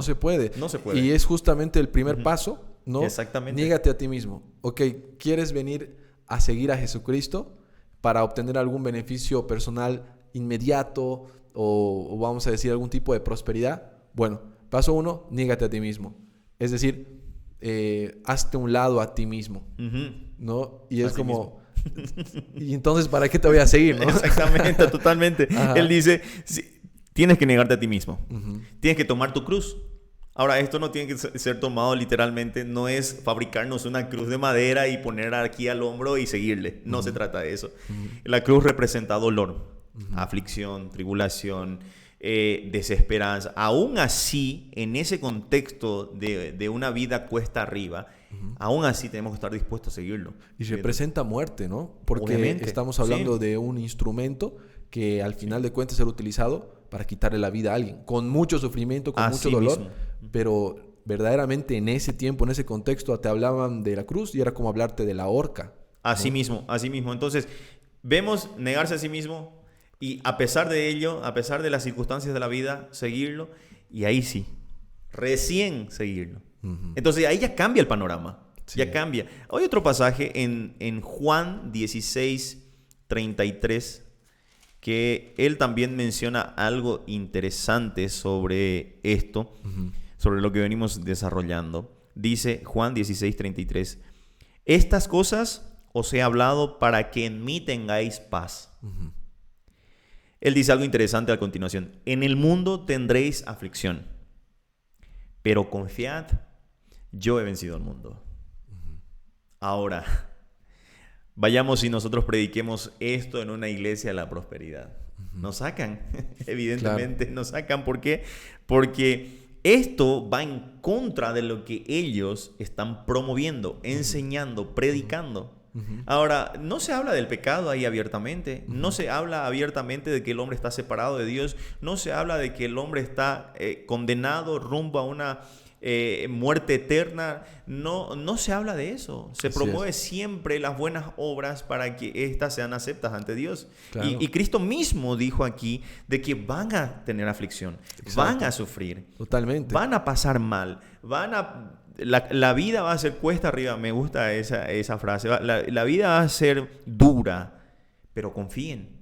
Speaker 1: se puede.
Speaker 2: No se puede.
Speaker 1: Y es justamente el primer paso, ¿no?
Speaker 2: Exactamente.
Speaker 1: Niégate a ti mismo. Ok, ¿quieres venir a seguir a Jesucristo para obtener algún beneficio personal inmediato o vamos a decir algún tipo de prosperidad? Bueno, paso 1, niégate a ti mismo. Es decir, hazte un lado a ti mismo, ¿no? Y es
Speaker 2: Así
Speaker 1: como... y entonces, ¿para qué te voy a seguir, no?
Speaker 2: Exactamente, totalmente.
Speaker 1: Ajá.
Speaker 2: Él dice, tienes que negarte a ti mismo. Tienes que tomar tu cruz. Ahora, esto no tiene que ser tomado literalmente. No es fabricarnos una cruz de madera y poner aquí al hombro y seguirle. No se trata de eso. La cruz representa dolor, aflicción, tribulación, desesperanza. Aún así, en ese contexto de una vida cuesta arriba, aún así tenemos que estar dispuestos a seguirlo.
Speaker 1: Y representa muerte, ¿no? Porque
Speaker 2: obviamente,
Speaker 1: estamos hablando de un instrumento que al final de cuentas será utilizado para quitarle la vida a alguien, con mucho sufrimiento, con
Speaker 2: Así
Speaker 1: mucho dolor,
Speaker 2: mismo.
Speaker 1: pero verdaderamente en ese tiempo, en ese contexto, te hablaban de la cruz y era como hablarte de la horca.
Speaker 2: Así mismo, así mismo. Entonces, vemos negarse a sí mismo y a pesar de ello, a pesar de las circunstancias de la vida, seguirlo, y ahí sí, recién seguirlo. Entonces ahí ya cambia el panorama, ya cambia. Hay otro pasaje en Juan 16:33 que él también menciona algo interesante sobre esto, sobre lo que venimos desarrollando. Dice Juan 16:33, estas cosas os he hablado para que en mí tengáis paz. Él dice algo interesante a continuación. En el mundo tendréis aflicción, pero confiad, yo he vencido al mundo. Ahora, vayamos y nosotros prediquemos esto en una iglesia de la prosperidad. Nos sacan, evidentemente, nos sacan. ¿Por qué? Porque esto va en contra de lo que ellos están promoviendo, enseñando, predicando. Ahora, no se habla del pecado ahí abiertamente, no se habla abiertamente de que el hombre está separado de Dios, no se habla de que el hombre está condenado rumbo a una muerte eterna, no se habla de eso. Se promueve siempre las buenas obras para que éstas sean aceptas ante Dios.
Speaker 1: Claro.
Speaker 2: Y Cristo mismo dijo aquí de que van a tener aflicción, van a sufrir,
Speaker 1: Totalmente.
Speaker 2: van a pasar mal, la vida va a ser cuesta arriba. Me gusta esa frase. La vida va a ser dura, pero confíen.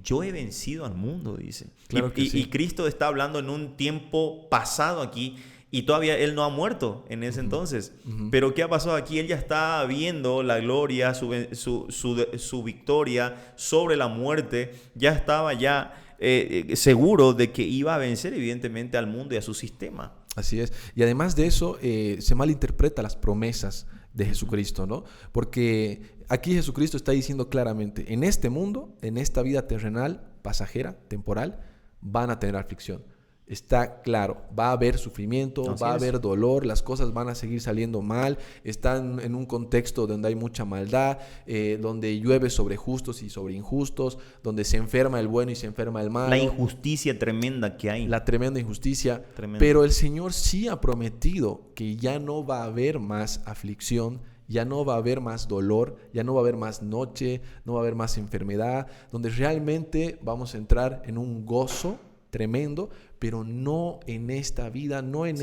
Speaker 2: Yo he vencido al mundo, dice.
Speaker 1: Claro que sí.
Speaker 2: Y Cristo está hablando en un tiempo pasado aquí y todavía Él no ha muerto en ese entonces. Pero ¿qué ha pasado aquí? Él ya está viendo la gloria, su victoria sobre la muerte. Ya estaba seguro de que iba a vencer evidentemente al mundo y a su sistema.
Speaker 1: Así es. Y además de eso, se malinterpreta las promesas de Jesucristo, ¿no? Porque aquí Jesucristo está diciendo claramente, en este mundo, en esta vida terrenal, pasajera, temporal, van a tener aflicción. Está claro, va a haber sufrimiento, va a haber dolor, las cosas van a seguir saliendo mal, están en un contexto donde hay mucha maldad, donde llueve sobre justos y sobre injustos, donde se enferma el bueno y se enferma el malo.
Speaker 2: La injusticia tremenda que hay.
Speaker 1: La tremenda injusticia.
Speaker 2: Tremenda.
Speaker 1: Pero el Señor sí ha prometido que ya no va a haber más aflicción, ya no va a haber más dolor, ya no va a haber más noche, no va a haber más enfermedad, donde realmente vamos a entrar en un gozo tremendo, pero no en esta vida, no en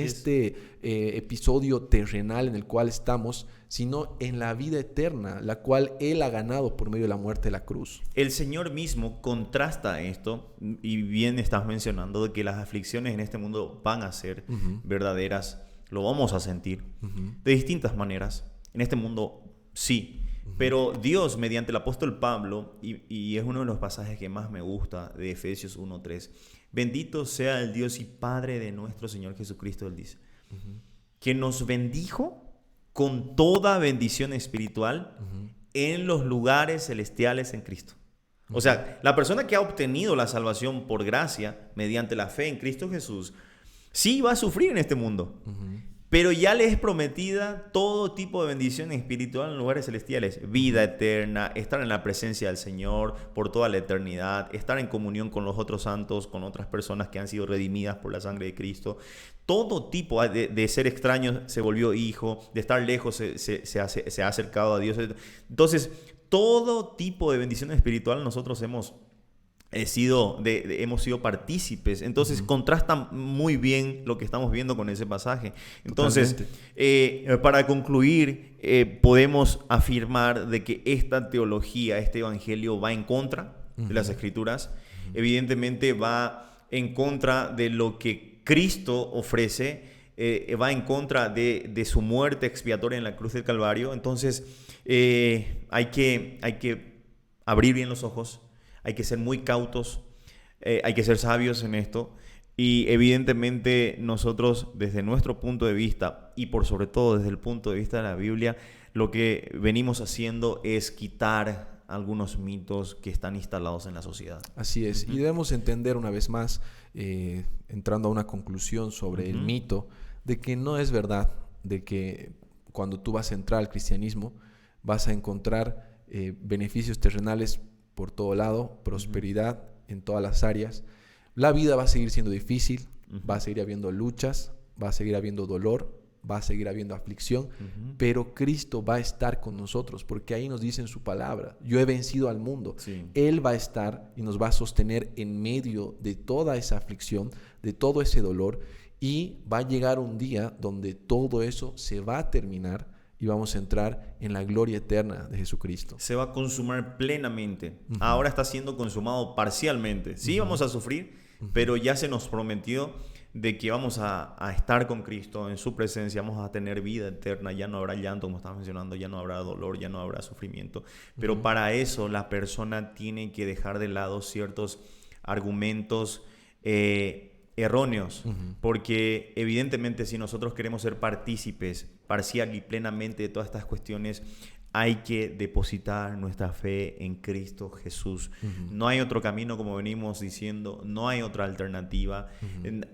Speaker 1: episodio terrenal en el cual estamos, sino en la vida eterna, la cual Él ha ganado por medio de la muerte de la cruz.
Speaker 2: El Señor mismo contrasta esto, y bien estás mencionando de que las aflicciones en este mundo van a ser verdaderas, lo vamos a sentir de distintas maneras. En este mundo sí, Pero Dios, mediante el apóstol Pablo, y es uno de los pasajes que más me gusta de Efesios 1:3, bendito sea el Dios y Padre de nuestro Señor Jesucristo, él dice, que nos bendijo con toda bendición espiritual en los lugares celestiales en Cristo. O sea, la persona que ha obtenido la salvación por gracia, mediante la fe en Cristo Jesús, sí va a sufrir en este mundo. Pero ya le es prometida todo tipo de bendición espiritual en lugares celestiales. Vida eterna, estar en la presencia del Señor por toda la eternidad, estar en comunión con los otros santos, con otras personas que han sido redimidas por la sangre de Cristo. Todo tipo de ser extraño se volvió hijo, de estar lejos se ha acercado a Dios. Entonces, todo tipo de bendición espiritual nosotros hemos sido partícipes. Entonces contrasta muy bien lo que estamos viendo con ese pasaje. Entonces, para concluir, podemos afirmar de que esta teología, este evangelio va en contra de las Escrituras. Evidentemente va en contra de lo que Cristo ofrece, va en contra de su muerte expiatoria en la cruz del Calvario. Entonces hay que abrir bien los ojos. Hay que ser muy cautos, hay que ser sabios en esto, y evidentemente nosotros desde nuestro punto de vista y por sobre todo desde el punto de vista de la Biblia, lo que venimos haciendo es quitar algunos mitos que están instalados en la sociedad.
Speaker 1: Así es, y debemos entender una vez más, entrando a una conclusión sobre el mito, de que no es verdad de que cuando tú vas a entrar al cristianismo vas a encontrar beneficios terrenales por todo lado, prosperidad en todas las áreas. La vida va a seguir siendo difícil, va a seguir habiendo luchas, va a seguir habiendo dolor, va a seguir habiendo aflicción, pero Cristo va a estar con nosotros, porque ahí nos dice en su palabra, yo he vencido al mundo. Sí. Él va a estar y nos va a sostener en medio de toda esa aflicción, de todo ese dolor, y va a llegar un día donde todo eso se va a terminar y vamos a entrar en la gloria eterna de Jesucristo.
Speaker 2: Se va a consumar plenamente. Ahora está siendo consumado parcialmente. Sí, vamos a sufrir, pero ya se nos prometió de que vamos a estar con Cristo en su presencia, vamos a tener vida eterna, ya no habrá llanto, como estaba mencionando, ya no habrá dolor, ya no habrá sufrimiento. Pero para eso la persona tiene que dejar de lado ciertos argumentos erróneos, porque evidentemente si nosotros queremos ser partícipes parcial y plenamente de todas estas cuestiones, hay que depositar nuestra fe en Cristo Jesús. No hay otro camino, como venimos diciendo, no hay otra alternativa,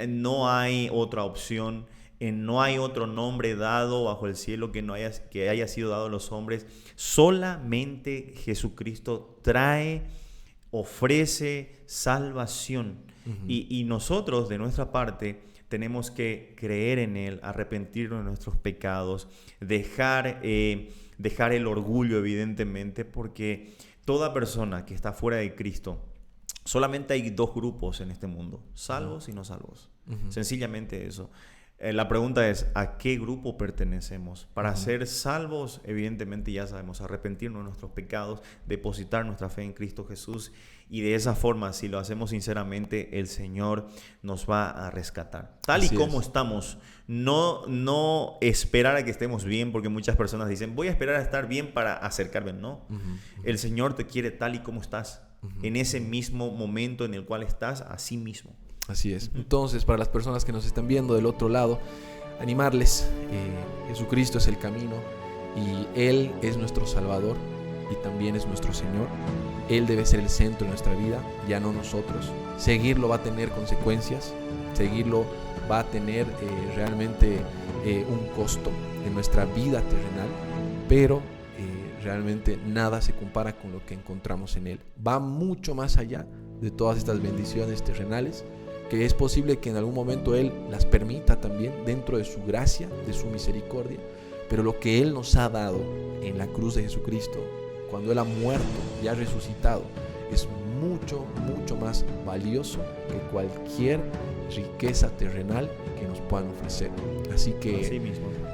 Speaker 2: no hay otra opción, no hay otro nombre dado bajo el cielo que haya sido dado a los hombres. Solamente Jesucristo ofrece salvación. Y nosotros, de nuestra parte, tenemos que creer en Él, arrepentirnos de nuestros pecados, dejar el orgullo, evidentemente, porque toda persona que está fuera de Cristo, solamente hay dos grupos en este mundo, salvos y no salvos. Sencillamente eso. La pregunta es, ¿a qué grupo pertenecemos? Para ser salvos, evidentemente ya sabemos, arrepentirnos de nuestros pecados, depositar nuestra fe en Cristo Jesús, y de esa forma, si lo hacemos sinceramente, el Señor nos va a rescatar. Tal y como estamos, no esperar a que estemos bien, porque muchas personas dicen, voy a esperar a estar bien para acercarme. No, el Señor te quiere tal y como estás, en ese mismo momento en el cual estás, así mismo.
Speaker 1: Así es. Entonces, para las personas que nos están viendo del otro lado, animarles, Jesucristo es el camino y Él es nuestro Salvador y también es nuestro Señor. Él debe ser el centro de nuestra vida, ya no nosotros. Seguirlo va a tener consecuencias, seguirlo va a tener realmente un costo en nuestra vida terrenal, pero realmente nada se compara con lo que encontramos en Él. Va mucho más allá de todas estas bendiciones terrenales, que es posible que en algún momento Él las permita también dentro de su gracia, de su misericordia, pero lo que Él nos ha dado en la cruz de Jesucristo, cuando Él ha muerto y ha resucitado, es mucho, mucho más valioso que cualquier riqueza terrenal que nos puedan ofrecer. Así que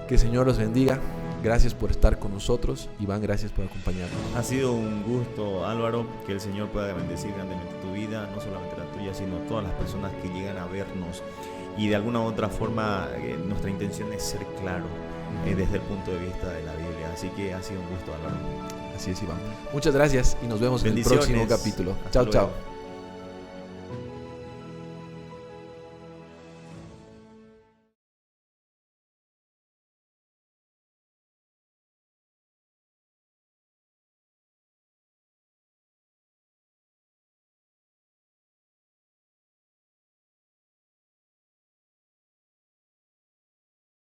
Speaker 1: el Señor los bendiga. Gracias por estar con nosotros. Iván, gracias por acompañarnos.
Speaker 2: Ha sido un gusto, Álvaro, que el Señor pueda bendecir grandemente tu vida, no solamente la tuya, sino todas las personas que llegan a vernos. Y de alguna u otra forma, nuestra intención es ser claro desde el punto de vista de la Biblia. Así que ha sido un gusto, Álvaro.
Speaker 1: Así es, Iván. Muchas gracias y nos vemos en el próximo capítulo.
Speaker 2: Hasta
Speaker 1: Chao,
Speaker 2: luego.
Speaker 1: chao.